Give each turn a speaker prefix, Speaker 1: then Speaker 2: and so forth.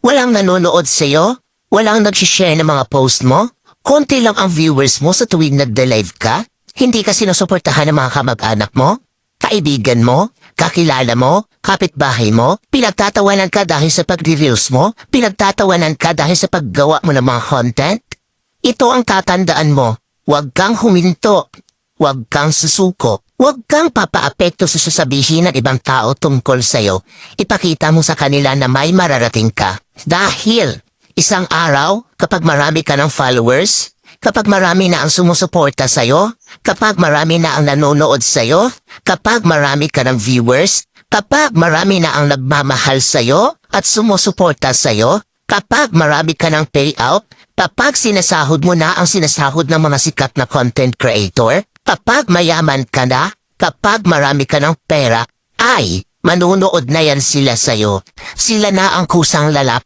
Speaker 1: Walang nanonood sa'yo? Walang nag-share ng mga post mo? Konti lang ang viewers mo sa tuwing nagda-live ka? Hindi ka sinusuportahan ng mga kamag-anak mo? Kaibigan mo? Kakilala mo? Kapitbahay mo? Pinagtatawanan ka dahil sa pag-reveals mo? Pinagtatawanan ka dahil sa paggawa mo ng mga content? Ito ang tatandaan mo. Huwag kang huminto. Huwag kang susuko. Huwag kang papaapekto sa sasabihin ng ibang tao tungkol sa'yo. Ipakita mo sa kanila na may mararating ka. Dahil isang araw, kapag marami ka ng followers, kapag marami na ang sumusuporta sa'yo, kapag marami na ang nanonood sa'yo, kapag marami ka ng viewers, kapag marami na ang nagmamahal sa'yo at sumusuporta sa'yo, kapag marami ka ng payout, kapag sinasahod mo na ang sinasahod ng mga sikat na content creator, kapag mayaman ka na, kapag marami ka ng pera, ay manunood na yan sila sa'yo. Sila na ang kusang lalapit